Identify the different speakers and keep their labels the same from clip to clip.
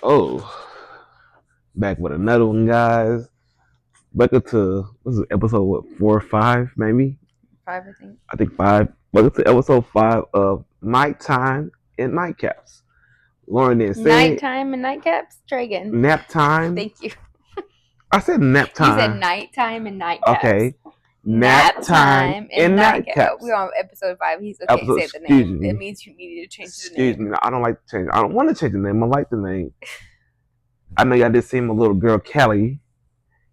Speaker 1: Oh, back with another one, guys. Welcome to what's it, episode what 4 or 5 maybe?
Speaker 2: Five, I think.
Speaker 1: I think 5. Welcome to episode 5 of Nighttime and Nightcaps. Lauren didn't say it.
Speaker 2: Nighttime and nightcaps. Try again.
Speaker 1: Nap time.
Speaker 2: Thank you.
Speaker 1: I said nap
Speaker 2: You said
Speaker 1: time.
Speaker 2: nighttime and nightcaps.
Speaker 1: Okay.
Speaker 2: Nap time and nightcaps.
Speaker 1: nightcaps.
Speaker 2: We're on episode 5. He's okay.
Speaker 1: Episode,
Speaker 2: Say the
Speaker 1: excuse
Speaker 2: name.
Speaker 1: me.
Speaker 2: It means you needed to change the
Speaker 1: Excuse
Speaker 2: name.
Speaker 1: me. I don't like to change. I don't want to change the name. I like the name. I know y'all did see my little girl Kelly.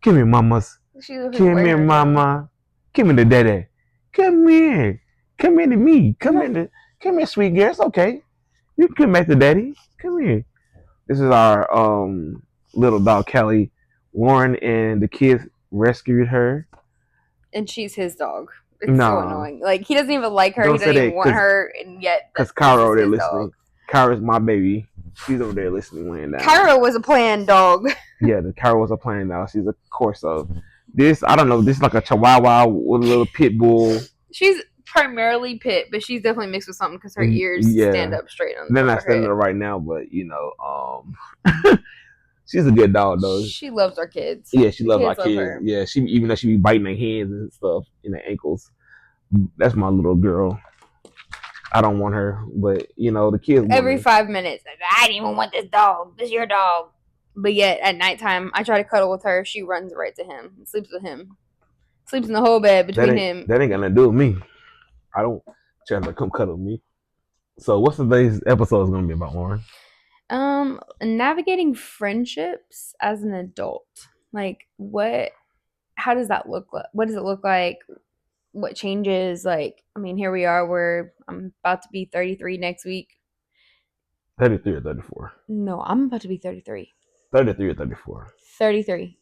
Speaker 1: Come here, mamas. Come here, mama. Come here, daddy. Come here. Come here to me. Come here, sweet girl. It's okay. You can come back to daddy. Come here. This is our little dog Kelly. Lauren and the kids rescued her.
Speaker 2: And she's his dog. It's
Speaker 1: No.
Speaker 2: so annoying. Like, he doesn't even like her.
Speaker 1: Don't
Speaker 2: He
Speaker 1: say
Speaker 2: doesn't
Speaker 1: that,
Speaker 2: even want her. And yet,
Speaker 1: Because
Speaker 2: this
Speaker 1: Kyra
Speaker 2: is
Speaker 1: over there
Speaker 2: his
Speaker 1: listening.
Speaker 2: dog.
Speaker 1: Kyra's my baby. She's over there listening, laying down.
Speaker 2: Kyra was a planned dog.
Speaker 1: Yeah, the Kyra was a plan now. She's a Corso. This, I don't know, this is like a Chihuahua with a little pit bull.
Speaker 2: She's primarily pit, but she's definitely mixed with something because her ears stand up straight on the
Speaker 1: They're
Speaker 2: top
Speaker 1: not
Speaker 2: of her
Speaker 1: standing
Speaker 2: head.
Speaker 1: there right now, but she's a good dog though.
Speaker 2: She loves our kids.
Speaker 1: Yeah, she loves our
Speaker 2: Kids love
Speaker 1: kids.
Speaker 2: her.
Speaker 1: Yeah, she even though she be biting their hands and stuff in their ankles. That's my little girl. I don't want her, but the kids.
Speaker 2: Every 5 minutes, like, I didn't even want this dog. This is your dog. But yet at nighttime, I try to cuddle with her. She runs right to him and sleeps with him. Sleeps in the whole bed between him.
Speaker 1: That ain't gonna do with me. I don't try to come cuddle with me. So what's today's episode is gonna be about, Lauren?
Speaker 2: Navigating friendships as an adult. Like, how does that look like? What does it look like? What changes? Like, I mean, here we are. I'm about to be 33 next week.
Speaker 1: 33 or 34?
Speaker 2: No, I'm about to be 33.
Speaker 1: 33 or 34?
Speaker 2: 33.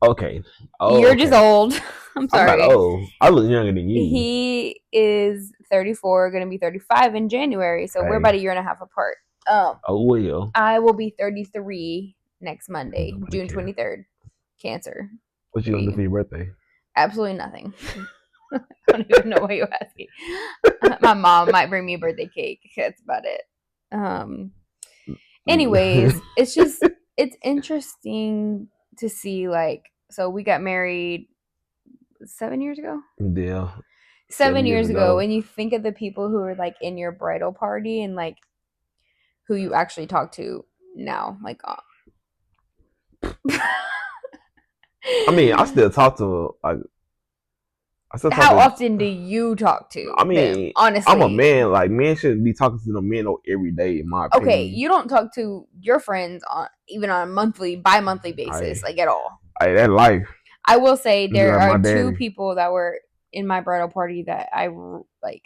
Speaker 1: Okay.
Speaker 2: You're just old. I'm sorry.
Speaker 1: I'm not old. I look younger than you.
Speaker 2: He is 34, going to be 35 in January, so we're about a year and a half apart.
Speaker 1: Oh, well.
Speaker 2: I will be 33 next Monday, June 23rd. Cancer.
Speaker 1: What you gonna do for your birthday?
Speaker 2: Absolutely nothing. I don't even know why you're asking. My mom might bring me a birthday cake. That's about it. Anyways, it's interesting to see, like, so we got married 7 years ago?
Speaker 1: Yeah.
Speaker 2: 7 years ago. And you think of the people who are, like, in your bridal party and, like, who you actually talk to now. Like,
Speaker 1: I mean, I still talk to, like,
Speaker 2: how often do you talk to them, honestly?
Speaker 1: I'm a man. Like, men shouldn't be talking to them men every day, in my opinion.
Speaker 2: Okay, you don't talk to your friends even on a bi-monthly basis, like, at all.
Speaker 1: That life.
Speaker 2: I will say there are two people that were in my bridal party that I like.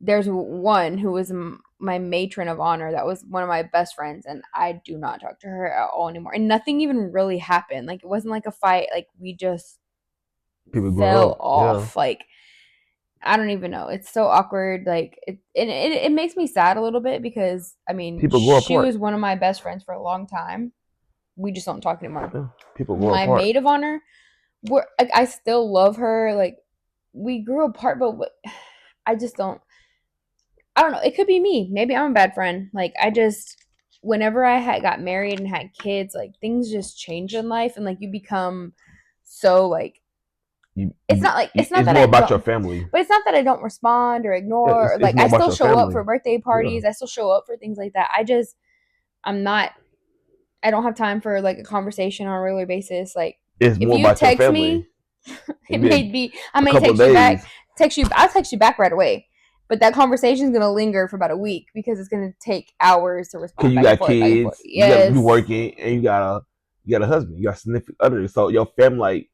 Speaker 2: There's one who was my matron of honor. That was one of my best friends, and I do not talk to her at all anymore. And nothing even really happened. Like, it wasn't like a fight. Like, we just fell off. Yeah. Like, I don't even know. It's so awkward. Like, it makes me sad a little bit because, I mean, she was one of my best friends for a long time. We just don't talk anymore. Yeah,
Speaker 1: people grow apart.
Speaker 2: My maid of honor, I still love her. Like, we grew apart, but I just don't. I don't know. It could be me. Maybe I'm a bad friend. Like, whenever I got married and had kids, like, things just change in life, and, like, you become so, like, it's not
Speaker 1: more about your family.
Speaker 2: But it's not that I don't respond or ignore. Or, like, I still show up for birthday parties. Yeah. I still show up for things like that. I don't have time for, like, a conversation on a regular basis. Like,
Speaker 1: it's
Speaker 2: if
Speaker 1: more
Speaker 2: you
Speaker 1: about
Speaker 2: text
Speaker 1: your family.
Speaker 2: me, I'll text you back right away. But that conversation is going to linger for about a week because it's going to take hours to respond.
Speaker 1: Because you got kids, yes. You working, and you got a husband, you got a significant other. So your family,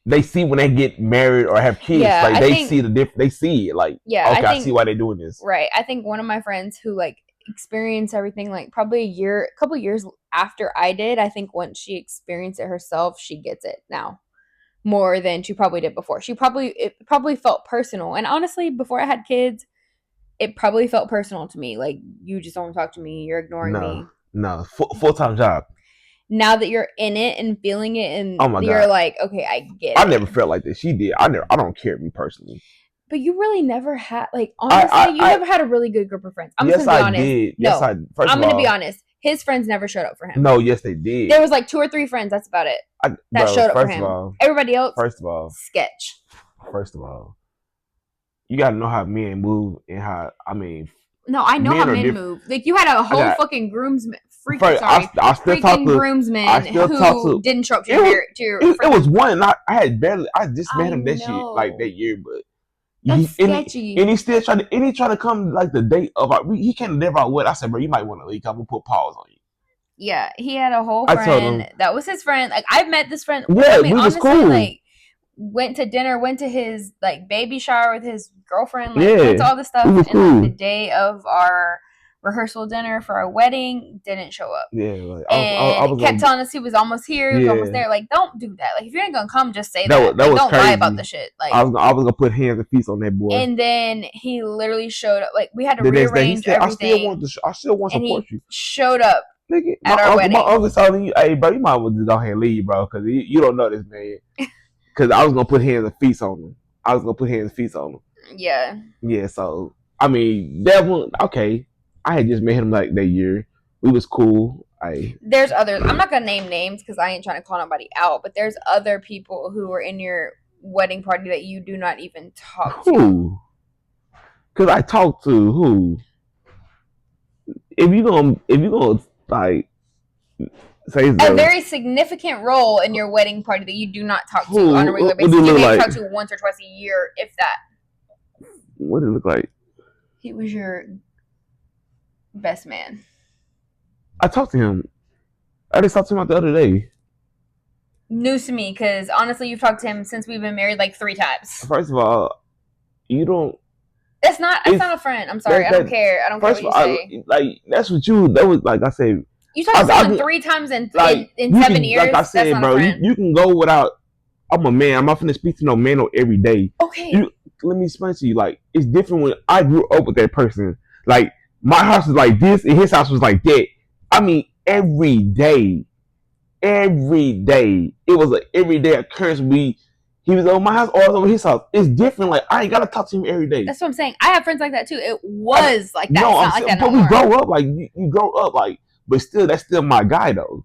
Speaker 1: they see when they get married or have kids, yeah, like, see the difference. They see it, like, yeah, okay, I see why they're doing this.
Speaker 2: Right. I think one of my friends who, like, experienced everything, like, probably a couple years after I did, I think once she experienced it herself, she gets it now more than she probably did before. It probably felt personal. And honestly, before I had kids, it probably felt personal to me. Like, you just don't talk to me. You're ignoring me.
Speaker 1: No, full-time job.
Speaker 2: Now that you're in it and feeling it, and you're like, okay, I get it.
Speaker 1: I never felt like this. She did. I don't care, me personally.
Speaker 2: But you really never had, like, honestly, you never had a really good group of friends. I'm just gonna be honest.
Speaker 1: Did.
Speaker 2: No, I'm gonna be honest. His friends never showed up for him.
Speaker 1: No, yes, they did.
Speaker 2: There was like 2 or 3 friends. That's about it. That showed up for him. Everybody else,
Speaker 1: first of all,
Speaker 2: sketch.
Speaker 1: First of all, you gotta know how men move and how
Speaker 2: No, I know how men move. Like you had a whole fucking groomsman, groomsman who didn't show up to your.
Speaker 1: It was one. I just met him that year, but
Speaker 2: that's sketchy.
Speaker 1: And he still tried to come like the date of he came to our wedding. I said, bro, you might want to leave. I'm gonna put pause on you.
Speaker 2: Yeah, he had a whole friend that was his friend. Like I've met this friend.
Speaker 1: Yeah, we was cool.
Speaker 2: Like went to dinner, went to his like baby shower with his girlfriend. Like went to all this stuff. And
Speaker 1: cool.
Speaker 2: Like, the day of our rehearsal dinner for our wedding, didn't show up.
Speaker 1: Yeah, like,
Speaker 2: I was kept telling us he was almost here, he was almost there. Like, don't do that. Like, if you ain't gonna come, just say that. Like, don't lie about the shit. Like,
Speaker 1: I was gonna put hands and feet on that boy.
Speaker 2: And then he literally showed up. Like, we had to rearrange everything.
Speaker 1: I still want to support you.
Speaker 2: Showed up at our wedding.
Speaker 1: My uncle telling you, hey, bro, you might want to just go ahead and leave, bro, because you don't know this man. Because I was gonna put hands and feet on him.
Speaker 2: Yeah.
Speaker 1: Yeah. So that one, okay. I had just met him like that year. We was cool.
Speaker 2: There's others. I'm not gonna name names because I ain't trying to call nobody out. But there's other people who were in your wedding party that you do not even talk to.
Speaker 1: Who? Because I talk to who? If you gonna like say
Speaker 2: a very significant role in your wedding party that you do not talk to on a regular basis. You may talk to once or twice a year, if that.
Speaker 1: What did it look like?
Speaker 2: He was your best man.
Speaker 1: I talked to him. I just talked to him the other day.
Speaker 2: News to me, because honestly, you've talked to him since we've been married like 3 times.
Speaker 1: First of all, you don't.
Speaker 2: That's not a friend. I'm sorry. I don't care. I don't care what you say.
Speaker 1: Like that's what you. That was like I said.
Speaker 2: You talked to someone 3 times in 7 years.
Speaker 1: Like I said, that's bro, you can go without. I'm a man. I'm not finna speak to no man every day.
Speaker 2: Okay.
Speaker 1: Let me explain to you. Like it's different when I grew up with that person. Like. My house was like this, and his house was like that. Every day. It was an everyday occurrence. He was on my house or I was over his house. It's different. Like I ain't gotta talk to him every day.
Speaker 2: That's what I'm saying. I have friends like that too. It was like that.
Speaker 1: No,
Speaker 2: it's not like that.
Speaker 1: But we grow up like you grow up like, but still, that's still my guy though.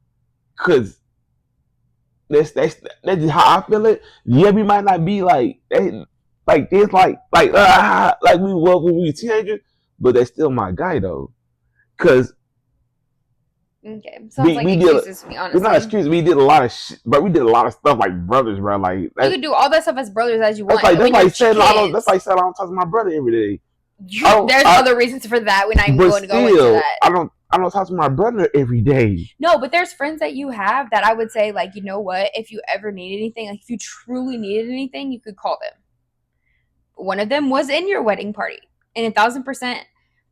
Speaker 1: Cause that's just how I feel it. Yeah, we might not be like this, like we were when we were teenagers. But that's still my guy though, cause
Speaker 2: sounds like excuses to me. Honestly,
Speaker 1: it's not excuses. We did a lot of shit, but we did a lot of stuff like brothers, bro. Like
Speaker 2: you could do all that stuff as brothers as you want.
Speaker 1: That's like saying I don't talk to my brother every day.
Speaker 2: There's other reasons for that. We're not even going to go into that.
Speaker 1: I don't talk to my brother every day.
Speaker 2: No, but there's friends that you have that I would say, like, you know what? If you ever need anything, like if you truly needed anything, you could call them. One of them was in your wedding party, and 1,000%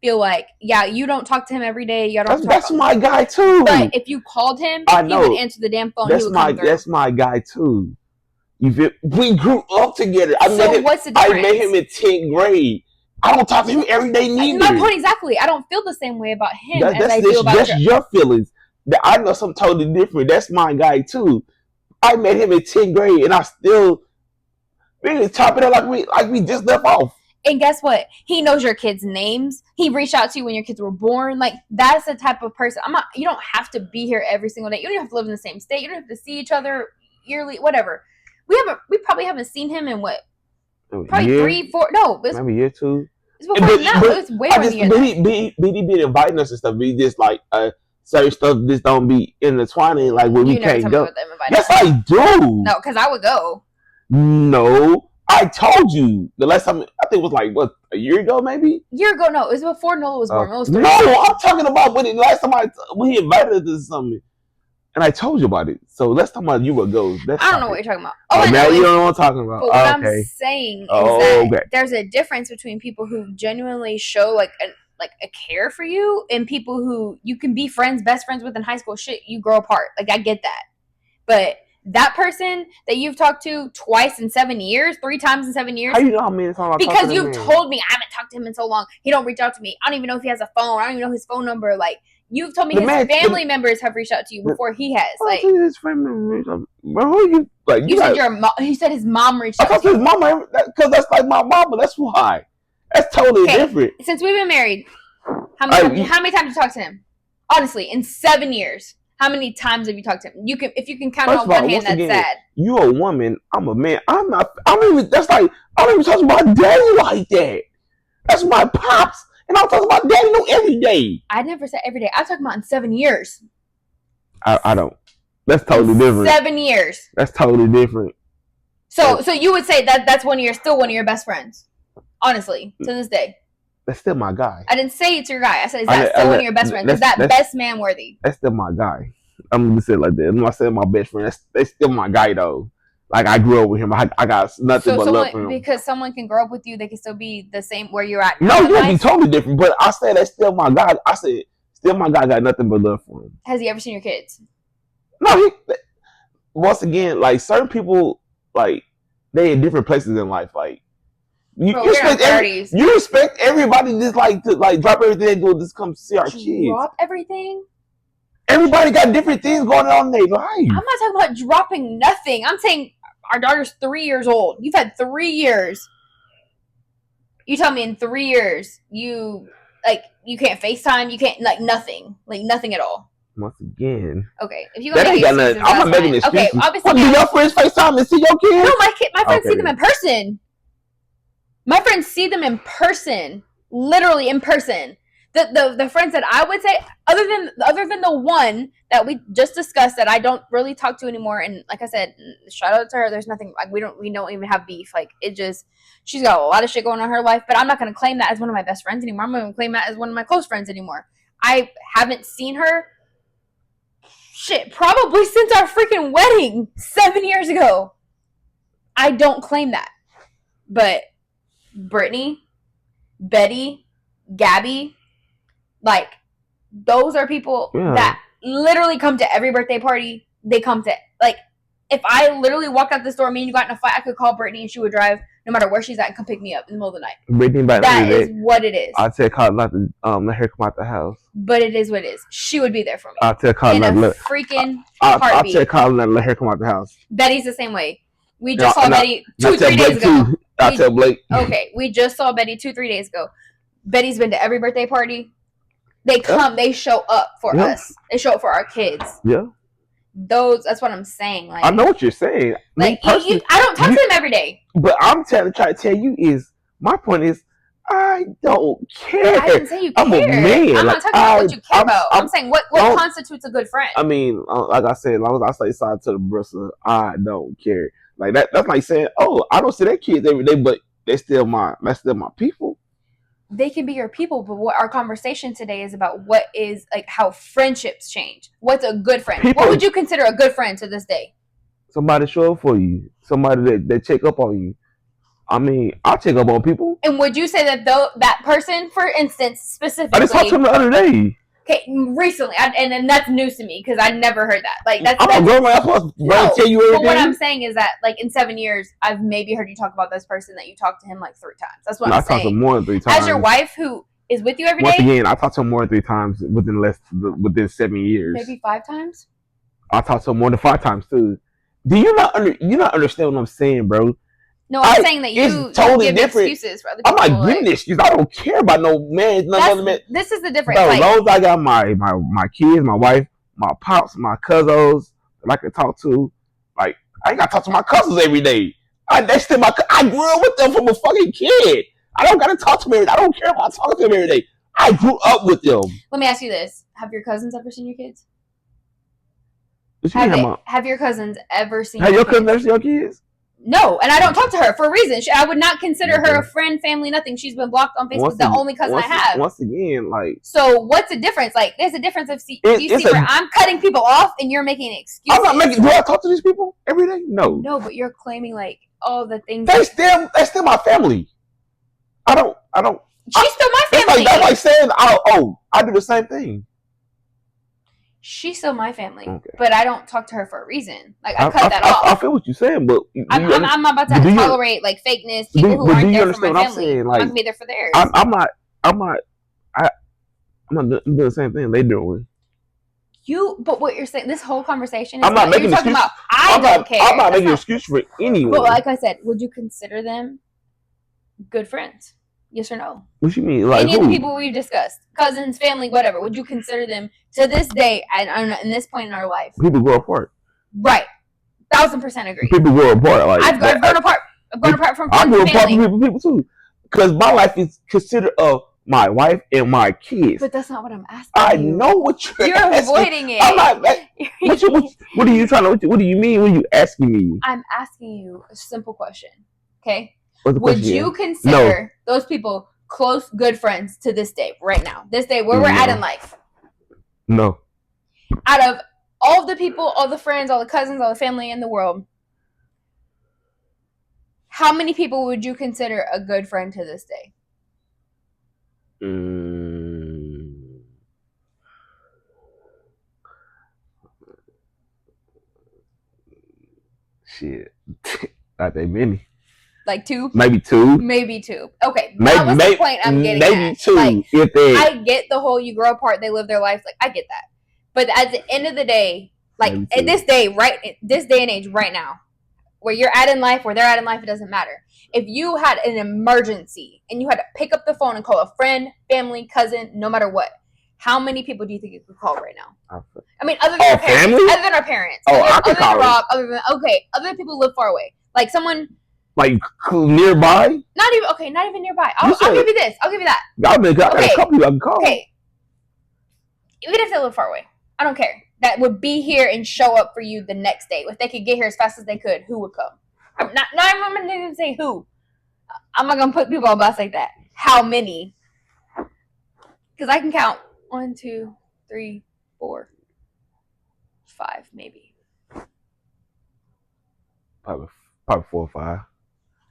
Speaker 2: feel like, yeah, you don't talk to him every day.
Speaker 1: That's my guy too.
Speaker 2: But if you called him, he would answer the damn phone.
Speaker 1: That's my guy too. We grew up together.
Speaker 2: What's the difference?
Speaker 1: I met him in 10th grade. I don't talk to him every day neither.
Speaker 2: My point exactly. I don't feel the same way about him as I feel about
Speaker 1: That's your feelings. I know something totally different. That's my guy too. I met him in 10th grade, and I still we top it up like we just left off.
Speaker 2: And guess what? He knows your kids' names. He reached out to you when your kids were born. Like, that's the type of person. You don't have to be here every single day. You don't have to live in the same state. You don't have to see each other yearly, whatever. We probably haven't seen him in what? Probably 3, 4. No, it's
Speaker 1: maybe a year, 2.
Speaker 2: It's before now. It's way more than a year.
Speaker 1: But he been inviting us and stuff. We just like certain stuff just don't be intertwining. Like when we can't go. Yes, I do.
Speaker 2: No, because I would go.
Speaker 1: No. I told you the last time. I think it was like a year ago, maybe.
Speaker 2: Year ago, no, it was before Nola was born.
Speaker 1: No, I'm talking about when last time when he invited us to something, and I told you about it. So let's talk about you would go.
Speaker 2: I don't know what you're talking about.
Speaker 1: Now you don't know what I'm talking about.
Speaker 2: But what I'm saying is that there's a difference between people who genuinely show like a care for you and people who you can be best friends with in high school. Shit, you grow apart. Like I get that, but. That person that you've talked to twice in 7 years, 3 times in 7 years.
Speaker 1: How you know how many times I
Speaker 2: Because you've told me I haven't talked to him in so long. He don't reach out to me. I don't even know if he has a phone. I don't even know his phone number. Like you've told me his family members have reached out to you before he has. Like
Speaker 1: his family members, bro, who you like?
Speaker 2: You said your mom. He said his mom reached out to you.
Speaker 1: His mama, because that's like my mama. That's why. That's totally different.
Speaker 2: Since we've been married, how many times you talked to him? Honestly, in 7 years, how many times have you talked to him? If you can count on one hand, that's sad.
Speaker 1: You a woman, I'm a man. I'm not. I don't even. That's like I don't even talk about daddy like that. That's my pops, and I'm talking about daddy every day.
Speaker 2: I never said every day. I'm talking about in 7 years.
Speaker 1: I don't. That's totally different.
Speaker 2: 7 years.
Speaker 1: That's totally different.
Speaker 2: So you would say that's still one of your best friends, honestly, to this day.
Speaker 1: That's still my guy.
Speaker 2: I didn't say it's your guy. I said, is that still one of your best friends? Is that best man worthy?
Speaker 1: That's still my guy. I'm gonna say it like that. I'm not saying my best friend. That's still my guy though. Like I grew up with him. I got nothing but love for him.
Speaker 2: Because someone can grow up with you, they can still be the same where you're at.
Speaker 1: No, you'll be totally different. But I said that's still my guy. I said still my guy. Got nothing but love for him.
Speaker 2: Has he ever seen your kids?
Speaker 1: No. Once again, like certain people, like they in different places in life. Like you expect everybody just to drop everything and go just come see our kids.
Speaker 2: Drop everything.
Speaker 1: Everybody got different things going on in their life.
Speaker 2: I'm not talking about dropping nothing. I'm saying our daughter's 3 years old. You've had 3 years. You tell me in 3 years you can't FaceTime. You can't nothing at all.
Speaker 1: Once again.
Speaker 2: Okay, if you gonna make excuses,
Speaker 1: I'm not making excuses.
Speaker 2: Okay, obviously.
Speaker 1: Do your friends FaceTime and see your kids?
Speaker 2: No, my friends see them in person. My friends see them in person, literally in person. The friends that I would say, other than the one that we just discussed that I don't really talk to anymore, and like I said, shout out to her. There's nothing we don't even have beef. Like it just, she's got a lot of shit going on in her life, but I'm not gonna claim that as one of my best friends anymore. I'm not gonna claim that as one of my close friends anymore. I haven't seen her. Shit, probably since our freaking wedding 7 years ago. I don't claim that. But Brittany, Betty, Gabby, those are people that literally come to every birthday party. They come to, if I literally walked out this door, me and you got in a fight, I could call Brittany and she would drive no matter where she's at and come pick me up in the middle of the night.
Speaker 1: Brittany,
Speaker 2: that is what it is.
Speaker 1: I'll tell Colin not to let her come out the house.
Speaker 2: But it is what it is. She would be there for me.
Speaker 1: I'll tell Colin
Speaker 2: in a freaking heartbeat.
Speaker 1: I'll tell Colin not to let her come out the house.
Speaker 2: Betty's the same way. We just saw Betty 2-3 days ago.
Speaker 1: I'll tell Blake.
Speaker 2: Okay, we just saw Betty 2-3 days ago. Betty's been to every birthday party. They come, they show up for us. They show up for our kids.
Speaker 1: Yeah.
Speaker 2: That's what I'm saying.
Speaker 1: I know what you're saying.
Speaker 2: I don't talk to them every day.
Speaker 1: But I'm trying to tell you my point is, I don't care.
Speaker 2: I didn't say you care.
Speaker 1: I'm a man.
Speaker 2: I'm not talking about what you care about. I'm saying what constitutes a good friend.
Speaker 1: I mean, like I said, as long as I say side to the bristle, I don't care. Like that's like saying, oh, I don't see their kids every day, but that's still my people.
Speaker 2: They can be your people, but what our conversation today is about what is how friendships change. What's a good friend? What would you consider a good friend to this day?
Speaker 1: Somebody show up for you. Somebody that check up on you. I mean, I'll check up on people.
Speaker 2: And would you say that that person, for instance, specifically,
Speaker 1: I just talked to him the other day.
Speaker 2: Okay, recently, and that's news to me because I never heard that.
Speaker 1: I'm a grown man. I'm supposed to tell you everything.
Speaker 2: But what I'm saying is that, in 7 years, I've maybe heard you talk about this person that you talked to him 3 times. That's what I'm saying.
Speaker 1: I talked to him more than 3 times.
Speaker 2: As your wife, who is with you every day.
Speaker 1: Once again, I talked to him more than 3 times within 7 years.
Speaker 2: Maybe 5 times.
Speaker 1: I talked to him more than 5 times too. Do you not understand what I'm saying, bro?
Speaker 2: No, I'm saying that you give excuses for other people.
Speaker 1: I'm not giving excuses. I don't care about no man.
Speaker 2: This is the difference.
Speaker 1: Bro, as long as I got my kids, my wife, my pops, my cousins that I can talk to. I ain't got to talk to my cousins every day. That's still I grew up with them from a fucking kid. I don't got to talk to them every day. I don't care about talking to them every day. I grew up with them.
Speaker 2: Let me ask you this. Have your cousins ever seen your kids? Have your cousins ever seen
Speaker 1: your cousins ever seen your kids?
Speaker 2: No, and I don't talk to her for a reason. I would not consider her a friend, family, nothing. She's been blocked on Facebook. The only cousin I have.
Speaker 1: Once again,
Speaker 2: So what's the difference? There's a difference of where I'm cutting people off and you're making excuses.
Speaker 1: I'm not making. Do I talk to these people every day? No.
Speaker 2: No, but you're claiming all the things.
Speaker 1: That's still my family. I don't.
Speaker 2: She's still my family.
Speaker 1: That's like saying, I do the same thing.
Speaker 2: She's still my family, but I don't talk to her for a reason. I cut that off.
Speaker 1: I feel what you're saying, but
Speaker 2: I'm not about to tolerate fakeness. People who aren't there for my family. I'm not gonna be there for theirs.
Speaker 1: I'm not doing the same thing they doing.
Speaker 2: But what you're saying, this whole conversation is
Speaker 1: I'm not making
Speaker 2: talking about. I don't care.
Speaker 1: I'm not making an excuse for anyone.
Speaker 2: But like I said, would you consider them good friends? Yes or no?
Speaker 1: What you mean? Like
Speaker 2: any of the people we've discussed, cousins, family, whatever, would you consider them to this day and in this point in our life?
Speaker 1: People grow apart.
Speaker 2: Right. 1000% agree.
Speaker 1: People grow apart. Like
Speaker 2: I've grown apart. I've grown apart from friends.
Speaker 1: I grew apart from people too. Because my life is considered of my wife and my kids.
Speaker 2: But that's not what I'm asking.
Speaker 1: I know what you're asking.
Speaker 2: Avoiding it.
Speaker 1: I'm not. What are you trying to? What do you mean when you asking me?
Speaker 2: I'm asking you a simple question. Okay. Would you consider those people close, good friends to this day, right now, this day where we're at in life?
Speaker 1: No.
Speaker 2: Out of all the people, all the friends, all the cousins, all the family in the world, how many people would you consider a good friend to this day?
Speaker 1: Shit. Not that many.
Speaker 2: Like 2?
Speaker 1: Maybe 2.
Speaker 2: Maybe 2. Okay. That was the point I'm getting at.
Speaker 1: Maybe 2.
Speaker 2: Like, I get the whole you grow apart, they live their lives. Like, I get that. But at the end of the day, like, at this day and age right now, where you're at in life, where they're at in life, it doesn't matter. If you had an emergency and you had to pick up the phone and call a friend, family, cousin, no matter what, how many people do you think you could call right now? I mean, other than our parents.
Speaker 1: Family?
Speaker 2: Other than our parents.
Speaker 1: Other than
Speaker 2: Rob. Other people who live far away. Like someone...
Speaker 1: Like nearby?
Speaker 2: Not even nearby. I'll give you this. I'll give you that.
Speaker 1: Got a couple people I can call.
Speaker 2: Okay. Even if they live far away, I don't care. That would be here and show up for you the next day. If they could get here as fast as they could, who would come? I'm not going to say who. I'm not going to put people on blast like that. How many? Because I can count 1, 2, 3, 4, 5, maybe.
Speaker 1: Probably 4 or 5.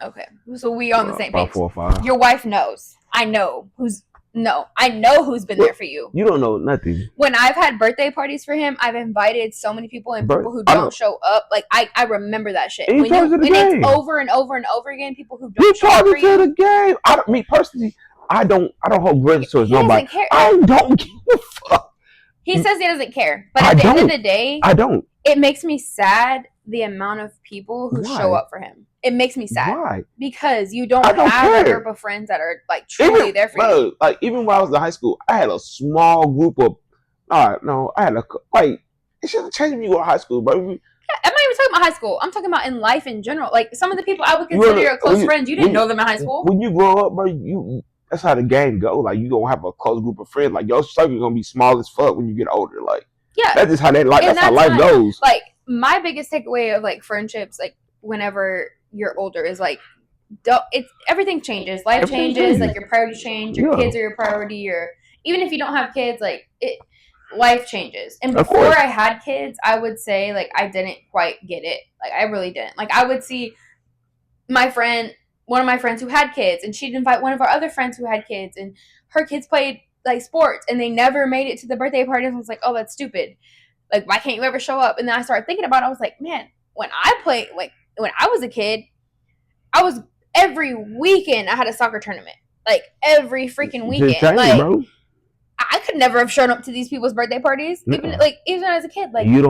Speaker 2: Okay, so we on the same page.
Speaker 1: 4 or 5.
Speaker 2: Your wife knows. I know who's been there for you.
Speaker 1: You don't know nothing.
Speaker 2: When I've had birthday parties for him, I've invited so many people and people who don't show up. Like I remember that shit. When it's over and over and over again, people who don't show up for you.
Speaker 1: To the game. Me personally, I don't hold grudges towards nobody. I don't give a fuck.
Speaker 2: He says he doesn't care, but at the end of the day,
Speaker 1: I don't.
Speaker 2: It makes me sad the amount of people who show up for him. It makes me sad. Why? Because you don't have a group of friends that are like truly there for you.
Speaker 1: Like even when I was in high school, I had a small group of. I had it shouldn't change when you go to high school, bro.
Speaker 2: Yeah, I'm not even talking about high school. I'm talking about in life in general. Like some of the people I would consider your close friends, you didn't know them in high school.
Speaker 1: When you grow up, bro, that's how the game go. Like you gonna have a close group of friends. Like your circle gonna be small as fuck when you get older. Like that's just how that's how life goes.
Speaker 2: Like my biggest takeaway of like friendships, like whenever you're older, is like everything changes. Life changes. Like your priorities change. Your kids are your priority. Or even if you don't have kids, like life changes. And before I had kids, I would say like I didn't quite get it. Like I really didn't. Like I would see one of my friends who had kids, and she'd invite one of our other friends who had kids, and her kids played like sports, and they never made it to the birthday party. And I was like, oh, that's stupid. Like, why can't you ever show up? And then I started thinking about it. I was like, man, when I was a kid, every weekend I had a soccer tournament. Like every freaking weekend. Bro. I could never have shown up to these people's birthday parties, even as a kid. Like
Speaker 1: you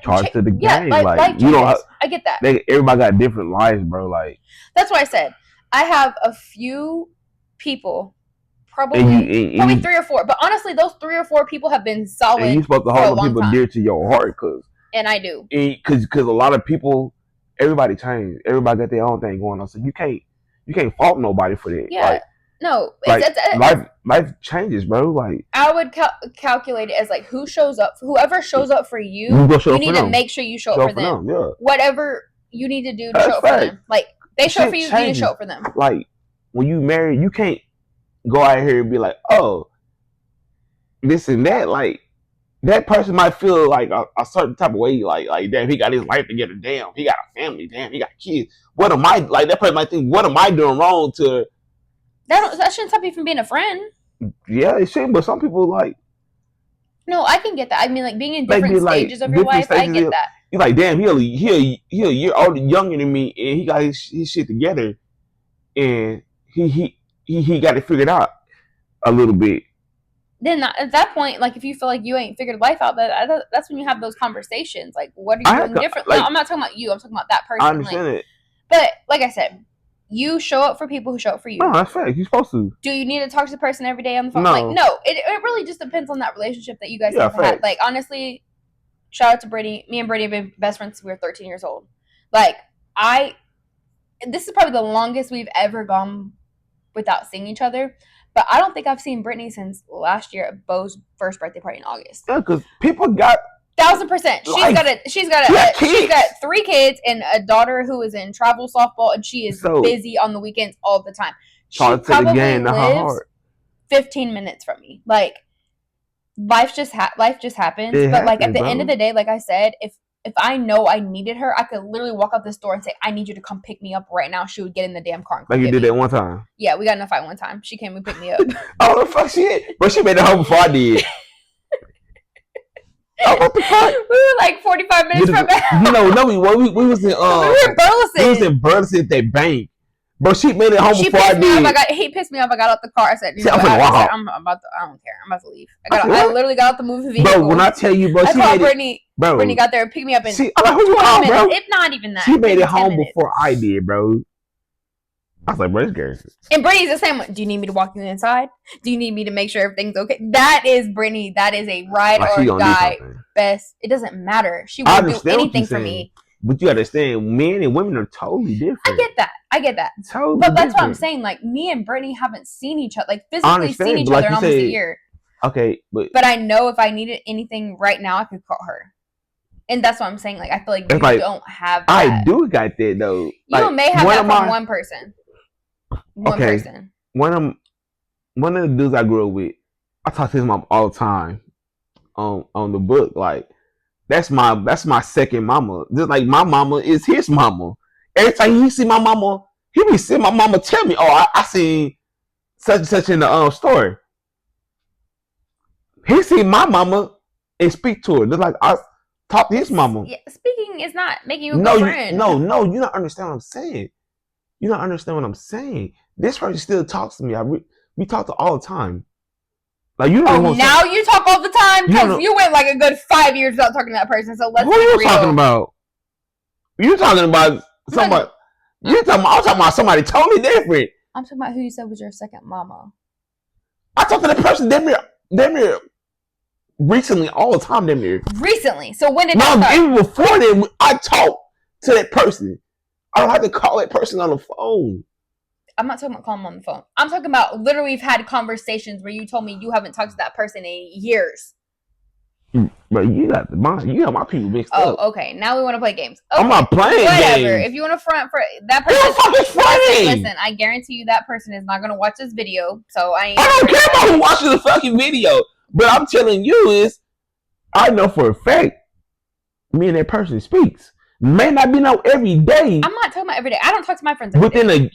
Speaker 1: charge to the game.
Speaker 2: Yeah, like you don't. I get that.
Speaker 1: Everybody got different lives, bro. Like
Speaker 2: that's why I said I have a few people, probably 3 or 4. But honestly, those 3 or 4 people have been solid. And
Speaker 1: you're supposed to hold them people dear to your heart,
Speaker 2: and I do.
Speaker 1: Because a lot of people, everybody changed. Everybody got their own thing going on, so you can't fault nobody for that.
Speaker 2: Yeah. No,
Speaker 1: life changes, bro. Like
Speaker 2: I would calculate it as like whoever shows up for you need to make sure you show up for them. Yeah. Whatever you need to do to show up for them. Like they show up for you, you need to show up for them.
Speaker 1: Like when you marry, you can't go out here and be like, oh, this and that. Like that person might feel like a certain type of way. Like damn, he got his life together. Damn, he got a family. Damn, he got kids. What am I like? That person might think, what am I doing wrong to?
Speaker 2: That shouldn't stop you from being a friend.
Speaker 1: Yeah, it shouldn't, but some people like...
Speaker 2: No, I can get that. I mean, like, being in different stages of your life, I get that.
Speaker 1: You're like, damn, he a year older, younger than me, and he got his shit together, and he got it figured out a little bit.
Speaker 2: Then at that point, like, if you feel like you ain't figured life out, that's when you have those conversations. Like, what are you doing different? Like, no, I'm not talking about you. I'm talking about that person.
Speaker 1: I understand it.
Speaker 2: But, like I said... you show up for people who show up for you.
Speaker 1: No, that's fact. You're supposed to.
Speaker 2: Do you need to talk to the person every day on the phone?
Speaker 1: No.
Speaker 2: Like, no. It really just depends on that relationship that you guys have had. Like, honestly, shout out to Brittany. Me and Brittany have been best friends since we were 13 years old. Like, this is probably the longest we've ever gone without seeing each other. But I don't think I've seen Brittany since last year at Bo's first birthday party in August.
Speaker 1: Yeah, because people got
Speaker 2: 1,000%. She's got 3 kids and a daughter who is in travel softball, and she is busy on the weekends all the time. She probably lives 15 minutes from me. Like, life just happens. But like at the end of the day, like I said, if I know I needed her, I could literally walk out this door and say, I need you to come pick me up right now. She would get in the damn car and
Speaker 1: like you did that one time.
Speaker 2: Yeah, we got in a fight one time. She came and picked me up.
Speaker 1: Oh, the fuck she hit? But she made it home before I did. Oh, what the fuck?
Speaker 2: We were like 45 minutes from that.
Speaker 1: We was in
Speaker 2: we were in Burleson.
Speaker 1: We was in Burleson at that bank. But she made it home before I did.
Speaker 2: He pissed me off. I got out the car. I said, I don't care. I'm about to leave. I literally got out the movie vehicle.
Speaker 1: Bro, when I tell you, bro,
Speaker 2: I called Brittany. Bro, Brittany got there and picked me up in 20 minutes. If not even that.
Speaker 1: She made it home before I did, bro. I was like, bro, this girl.
Speaker 2: And Brittany's the same one. Do you need me to walk you inside? Do you need me to make sure everything's okay? That is Brittany. That is a ride or die best. It doesn't matter. She won't do anything for me.
Speaker 1: But you understand, men and women are totally different.
Speaker 2: I get that.
Speaker 1: Totally
Speaker 2: but that's what I'm saying. Like, me and Brittany haven't seen each other, like physically seen each other in almost a year.
Speaker 1: Okay,
Speaker 2: but I know if I needed anything right now, I could call her. And that's what I'm saying. Like, I feel like you don't have that.
Speaker 1: I do got that though.
Speaker 2: You may have that from one person. One person.
Speaker 1: One of the dudes I grew up with, I talk to his mom all the time on the book. Like, that's my second mama. Just like my mama is his mama. Every time he see my mama, he be seeing my mama tell me, "Oh, I seen such and such in the story." He see my mama and speak to her. Just like I talk to his mama.
Speaker 2: Yeah, speaking is not making you a good friend.
Speaker 1: No, you don't understand what I'm saying. You don't understand what I'm saying. This person still talks to me. We talk to all the time. Like, you don't
Speaker 2: now you talk all the time because you went like a good 5 years without talking to that person. So let's.
Speaker 1: Who are you talking about? You talking about somebody? I'm talking about somebody totally different.
Speaker 2: I'm talking about who you said was your second mama.
Speaker 1: I talk to that person damn near recently all the time. Damn near
Speaker 2: recently. So when did that start?
Speaker 1: Even before then, I talk to that person. I don't have to call that person on the phone.
Speaker 2: I'm not talking about calling them on the phone. I'm talking about literally we've had conversations where you told me you haven't talked to that person in years.
Speaker 1: But you got my people mixed up.
Speaker 2: Oh, okay. Now we want to play games. Okay.
Speaker 1: I'm not playing
Speaker 2: Whatever.
Speaker 1: games.
Speaker 2: If you want to front for that person, listen, I guarantee you that person is not going to watch this video. So I
Speaker 1: don't care about who watches the fucking video. But I'm telling you is, I know for a fact, me and that person speaks. May not be no every day.
Speaker 2: I'm not talking about every day. I don't talk to my friends every day.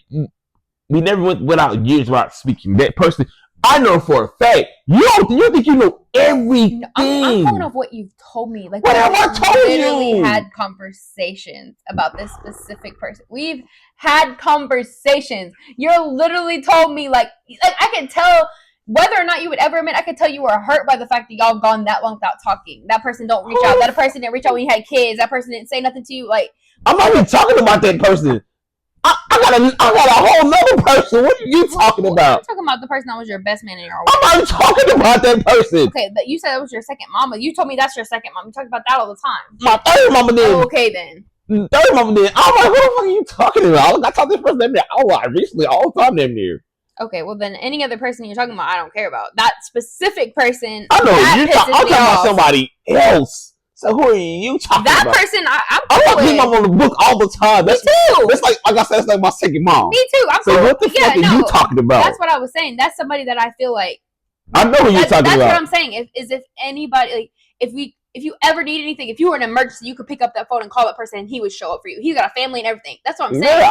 Speaker 1: We never went without years without speaking. That person, I know for a fact. You think you know everything.
Speaker 2: I'm going off what you've told me. Like,
Speaker 1: what have I told you? We literally
Speaker 2: had conversations about this specific person. We've had conversations. You're literally told me, like I can tell whether or not you would ever admit. I could tell you were hurt by the fact that y'all gone that long without talking. That person don't reach out. That person didn't reach out when you had kids. That person didn't say nothing to you. Like,
Speaker 1: I'm not even talking about that person. I got a whole nother person. What are you talking about?
Speaker 2: I'm talking about the person that was your best man in your
Speaker 1: life. I'm not talking about that person.
Speaker 2: Okay, but you said that was your second mama. You told me that's your second mama. You talk about that all the time.
Speaker 1: My third mama then.
Speaker 2: Oh, okay then.
Speaker 1: Third mama then. I'm like, what the fuck are you talking about? I talk to this person every hour. Recently, all the time damn near.
Speaker 2: Okay, well then any other person you're talking about, I don't care about. That specific person.
Speaker 1: I know I'm talking about somebody else. So who are you talking about?
Speaker 2: That person, I'm
Speaker 1: talking him on the book all the time.
Speaker 2: Me too.
Speaker 1: That's like I said, that's like my second mom.
Speaker 2: Me too.
Speaker 1: So what the fuck are you talking about?
Speaker 2: That's what I was saying. That's somebody that I feel like.
Speaker 1: I know who you're talking about.
Speaker 2: That's what I'm saying. If anybody, like, if you ever need anything, if you were in an emergency, you could pick up that phone and call that person, and he would show up for you. He's got a family and everything. That's what I'm saying.
Speaker 1: Yeah,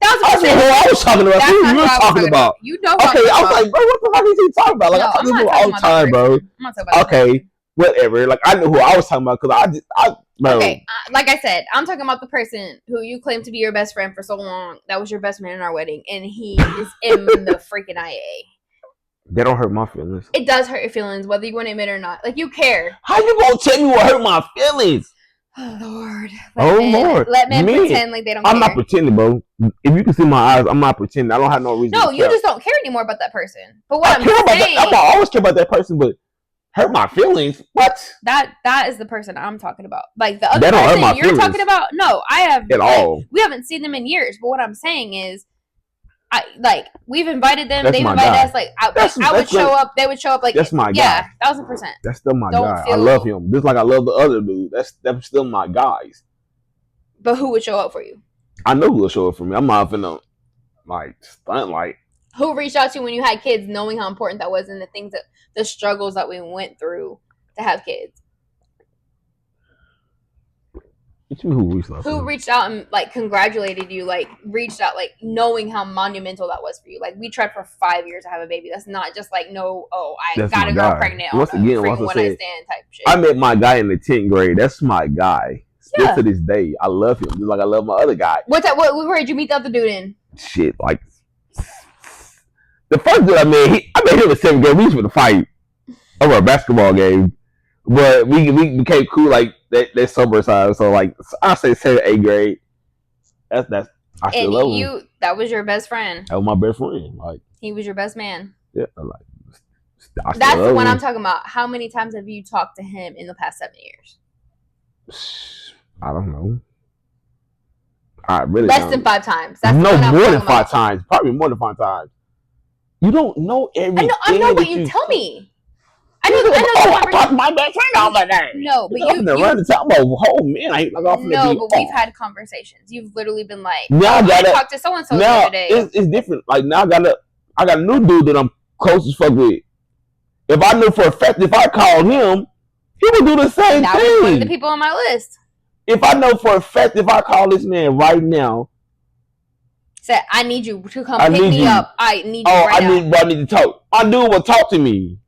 Speaker 1: that's who I was talking about. Who you were talking about?
Speaker 2: You know.
Speaker 1: Okay, I was like, bro, what the fuck is he talking about? Like, I talk to him all the time, bro.
Speaker 2: I'm not talking about
Speaker 1: okay. Whatever. Like, I know who I was talking about because bro.
Speaker 2: Okay, like I said, I'm talking about the person who you claimed to be your best friend for so long. That was your best man in our wedding, and he is in the freaking IA.
Speaker 1: That don't hurt my feelings.
Speaker 2: It does hurt your feelings, whether you want to admit it or not. Like, you care.
Speaker 1: How you gonna tell me what hurt my feelings?
Speaker 2: Oh Lord.
Speaker 1: Lord.
Speaker 2: Let men pretend like they don't care.
Speaker 1: I'm not pretending, bro. If you can see my eyes, I'm not pretending. I don't have no reason.
Speaker 2: No, you just don't care anymore about that person. But what I'm saying,
Speaker 1: I always care about that person, but hurt my feelings. What?
Speaker 2: That is the person I'm talking about. Like the other person you're talking about. No, I have
Speaker 1: at all.
Speaker 2: We haven't seen them in years. But what I'm saying is, we've invited them. They've invited us. Like I would show up. They would show up. Like
Speaker 1: that's my guy.
Speaker 2: Yeah, 1000%.
Speaker 1: That's still my guy. I love him. Just like I love the other dude. That's still my guys.
Speaker 2: But who would show up for you?
Speaker 1: I know who will show up for me. I'm not finna stunt like.
Speaker 2: Who reached out to you when you had kids, knowing how important that was, and the struggles that we went through to have kids? Who reached out and congratulated you, reached out, knowing how monumental that was for you? We tried for 5 years to have a baby. That's not just I got a girl pregnant on a one night stand type shit.
Speaker 1: I met my guy in the 10th grade. That's my guy. Still to this day, I love him just like I love my other guy.
Speaker 2: What grade did you meet the other dude in?
Speaker 1: Shit, the first dude I met him in 7th grade. We used to fight over a basketball game, but we became cool that summer time. So I say 7th, 8th grade. That's I still love him.
Speaker 2: That was your best friend.
Speaker 1: That was my best friend.
Speaker 2: He was your best man.
Speaker 1: Yeah,
Speaker 2: that's the one I'm talking about. How many times have you talked to him in the past 7 years?
Speaker 1: I don't know. I really
Speaker 2: less than 5 times.
Speaker 1: That's no more than 5 times. Probably more than 5 times. You don't know everything.
Speaker 2: I know, but you tell me. I know.
Speaker 1: I talk to my best friend all the day.
Speaker 2: No, but
Speaker 1: I'm a whole man.
Speaker 2: But we've had conversations. You've literally been like,
Speaker 1: now I
Speaker 2: talked to so and so the other day.
Speaker 1: It's different. Now I got a new dude that I'm close as fuck with. If I knew for a fact, if I called him, he would do the same thing. That was
Speaker 2: one of the people on my list.
Speaker 1: If I know for a fact, if I call this man right now,
Speaker 2: said, I need you to come pick me up. I need you right now.
Speaker 1: I need to talk. I knew would talk to me.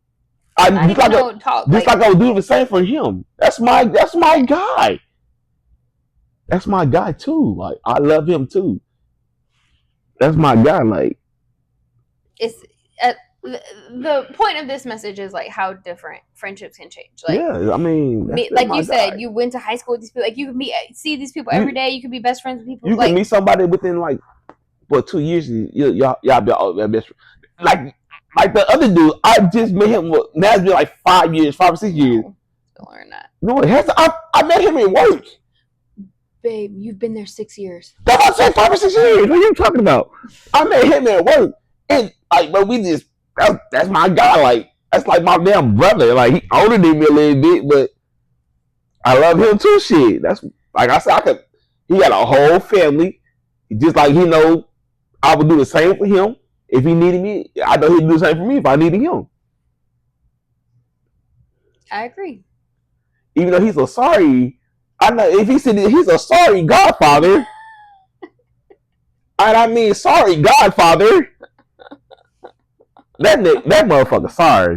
Speaker 1: Just like I would do the same for him. That's my guy. That's my guy too. I love him too. That's my guy.
Speaker 2: It's the point of this message is how different friendships can change.
Speaker 1: Yeah, I mean,
Speaker 2: like you said, you went to high school with these people. You could see these people every day. You could be best friends with people.
Speaker 1: You can meet somebody within 2 years. Y'all be best friends. Like the other dude, I just met him. Now it's been 5 years, 5 or 6 years.
Speaker 2: Still learn that.
Speaker 1: No, it has. I met him at work.
Speaker 2: Babe, you've been there 6 years.
Speaker 1: That's what I said, 5 or 6 years. What are you talking about? I met him at work, and but we just. That's my guy. That's my damn brother. He older than me a little bit, but I love him too. Shit. That's like I said. He got a whole family. Just like he know, I would do the same for him if he needed me. I know he'd do the same for me if I needed him.
Speaker 2: I agree.
Speaker 1: Even though he's a sorry, I know if he said he's a sorry Godfather. And I mean sorry Godfather. That motherfucker sorry.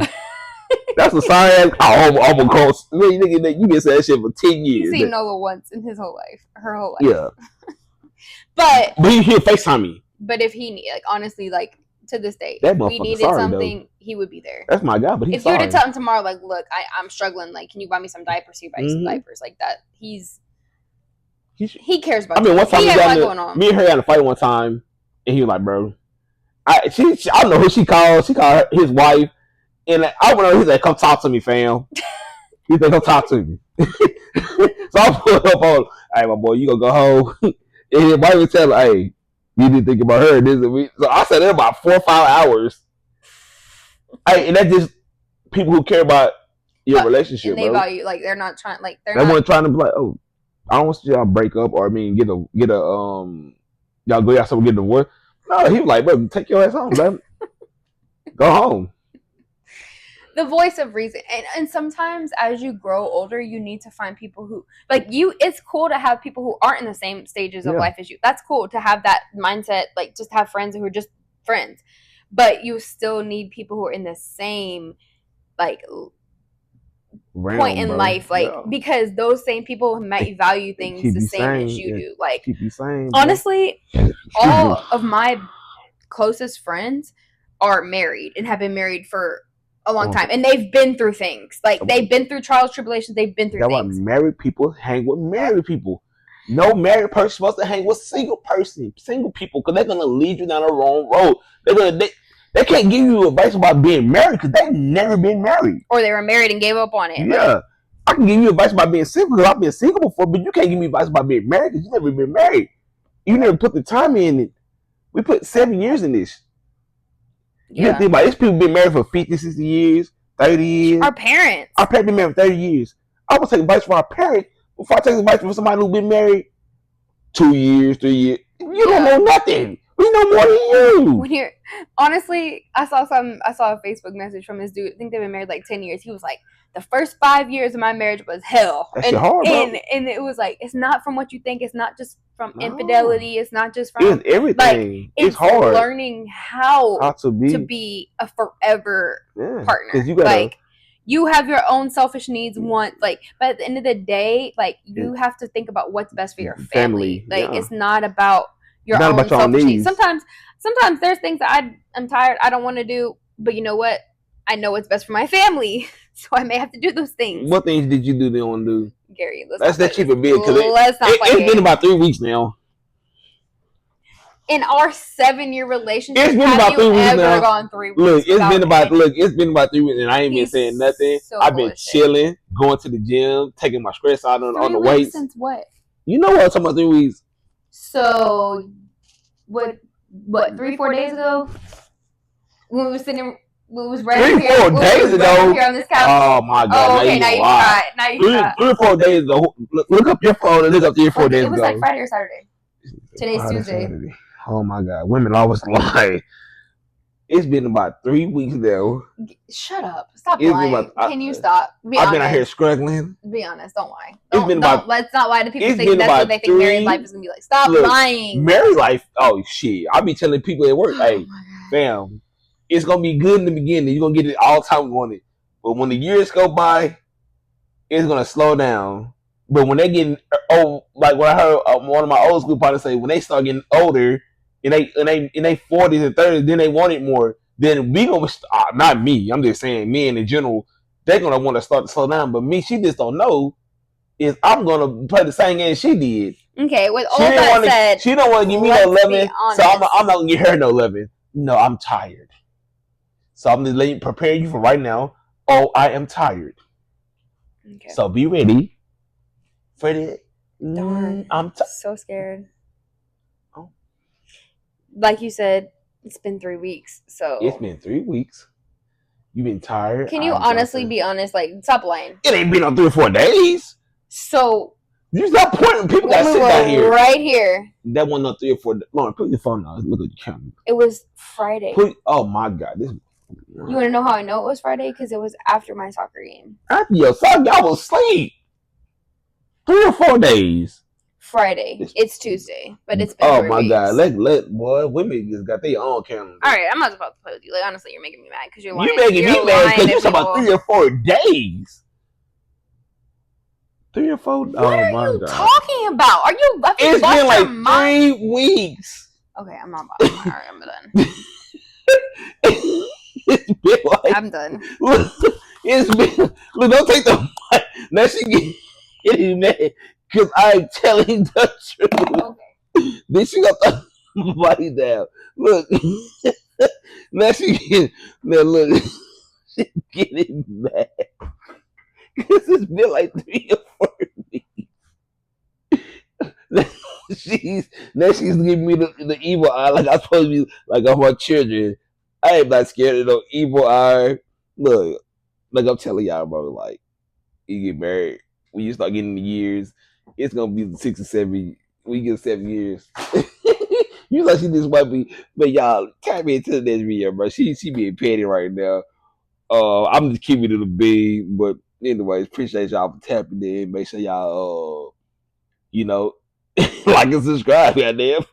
Speaker 1: That's a sorry ass. I'm gonna call nigga. You can say that shit for 10 years.
Speaker 2: He's seen Nola once in his whole life, her whole life.
Speaker 1: Yeah.
Speaker 2: but
Speaker 1: he FaceTime me.
Speaker 2: But if he honestly to this day,
Speaker 1: if
Speaker 2: we needed something, he would be there.
Speaker 1: That's my guy. But
Speaker 2: if you were to tell him tomorrow, look, I'm struggling. Can you buy me some diapers? He buys some diapers like that. He cares about.
Speaker 1: One time me and her had a fight one time, and he was like, "Bro." I don't know who she called. She called his wife, and I went over. He said, "Come talk to me, fam." He said, "Come talk to me." So I put up on, "Hey, my boy, you gonna go home?" And his wife was telling, "Hey, you need to think about her." This and we. So I sat there about 4 or 5 hours. Hey, and that's just people who care about your relationship.
Speaker 2: And they value they're not trying
Speaker 1: they weren't trying to be oh, I don't want y'all break up or get a y'all go out somewhere get a divorce. No, he was like, bro, take your ass home, bro. Go home.
Speaker 2: The voice of reason. And sometimes as you grow older, you need to find people who, it's cool to have people who aren't in the same stages of life as you. That's cool to have that mindset, just have friends who are just friends. But you still need people who are in the same, point in life, because those same people might value things the same as you do.
Speaker 1: Keep you sane.
Speaker 2: Honestly, all of my closest friends are married and have been married for a long time, and they've been through things. Like they've been through trials, tribulations. They've been through things.
Speaker 1: That's why married people hang with married people. No married person supposed to hang with single people, because they're gonna lead you down the wrong road. They can't give you advice about being married because they've never been married,
Speaker 2: or they were married and gave up on it.
Speaker 1: Yeah, I can give you advice about being single because I've been single before, but you can't give me advice about being married because you never been married. You never put the time in it. We put 7 years in this. You think about it, these people been married for 50, 60 years, 30 years.
Speaker 2: Our parents
Speaker 1: been married for 30 years. I would take advice from our parents before I take advice from somebody who's been married 2 years, 3 years. You don't know nothing. We know more than you.
Speaker 2: When you're honestly, I saw a Facebook message from this dude. I think they've been married like 10 years. He was like, the first 5 years of my marriage was hell.
Speaker 1: That shit hard, bro.
Speaker 2: And it was like, it's not from what you think. It's not just from infidelity. It's not just from
Speaker 1: it's everything. Like, it's hard
Speaker 2: learning how to be a forever partner.
Speaker 1: Because you gotta,
Speaker 2: like, you have your own selfish needs, but at the end of the day, like, you have to think about what's best for your family. Like, it's not about your own selfish needs. Sometimes there's things that I'm tired, I don't want to do, but you know what? I know what's best for my family, so I may have to do those things.
Speaker 1: What things did you do they want to do?
Speaker 2: Gary,
Speaker 1: that's that cheaper bid, because it's been about 3 weeks now.
Speaker 2: In our 7-year relationship,
Speaker 1: it's been about 3 weeks now.
Speaker 2: Gone 3 weeks?
Speaker 1: Look, it's been about 3 weeks, and I ain't been saying nothing. So I've been chilling, going to the gym, taking my stress out on the weights.
Speaker 2: Since what?
Speaker 1: You know what? I'm talking about 3 weeks.
Speaker 2: So, what? 3-4 days ago, when we were sitting. We was right
Speaker 1: 3 or 4 days ago.
Speaker 2: Here on this couch.
Speaker 1: Oh my God!
Speaker 2: Oh, okay, now you forgot.
Speaker 1: 3 or 4 days ago. Look up your phone and look up 3 or 4 days ago.
Speaker 2: It was like Friday or Saturday. Today's Tuesday.
Speaker 1: Saturday. Oh my God! Women always lie. It's been about 3 weeks now.
Speaker 2: Shut up! Stop lying. Can you stop?
Speaker 1: I've been out here struggling.
Speaker 2: Be honest. Don't lie. Let's not lie to people. Think that's what they think married life is gonna be like. Stop lying.
Speaker 1: Married life. Oh shit! I be telling people at work, hey, fam. It's going to be good in the beginning. You're going to get it all the time you want it. But when the years go by, it's going to slow down. But when they getting old, like when I heard one of my old school partners say, when they start getting older, in they 40s and 30s, then they want it more. Then we going to, not me, I'm just saying men in general, they're going to want to start to slow down. But me, she just don't know, is I'm going to play the same game she did.
Speaker 2: Okay, with all that said,
Speaker 1: she don't want to give me no loving, so I'm not going to give her no loving. No, I'm tired. So I'm just prepare you for right now. Oh, I am tired. Okay. So be ready for it.
Speaker 2: Darn. I'm so scared. Oh. Like you said, it's been 3 weeks. So
Speaker 1: it's been 3 weeks. You've been tired.
Speaker 2: Can you honestly be honest? Like, stop lying.
Speaker 1: It ain't been on 3 or 4 days.
Speaker 2: So
Speaker 1: you stop pointing. People got to sit down here.
Speaker 2: Right here.
Speaker 1: That one on 3 or 4 days. Lauren, put your phone on. Look at the camera.
Speaker 2: It was Friday.
Speaker 1: Oh my God.
Speaker 2: You want to know how I know it was Friday? Because it was after my soccer game.
Speaker 1: After your soccer, I was asleep. 3 or 4 days.
Speaker 2: Friday. It's Tuesday, but it's been 3
Speaker 1: my
Speaker 2: weeks.
Speaker 1: God. Let boy, women just got their own calendar.
Speaker 2: All right, I'm not about to play with you. Like, honestly, you're making me mad because you're lying.
Speaker 1: You making me mad because you're talking about 3 or 4 days. 3 or 4.
Speaker 2: What are you talking about? Are you?
Speaker 1: It's been like 3 weeks.
Speaker 2: Okay, I'm not. All right, I'm done.
Speaker 1: It's been like,
Speaker 2: I'm done.
Speaker 1: Look, it's been. Look, don't take the mic. Now she getting mad because I'm telling the truth. Okay. Then she got the mic down. Look. Now look. She's getting mad. Because it's been like 3 or 4 weeks. Now she's giving me the evil eye like I'm supposed to be like I'm her children. I ain't not scared of no evil eye. Look, like I'm telling y'all, bro, like, you get married, when you start getting the years, it's gonna be 6 or 7. We get 7 years. You like she just might be, but y'all tap me into the next video, bro. She being petty right now. I'm just keeping it a big, but anyways, appreciate y'all for tapping in. Make sure y'all like and subscribe, goddamn.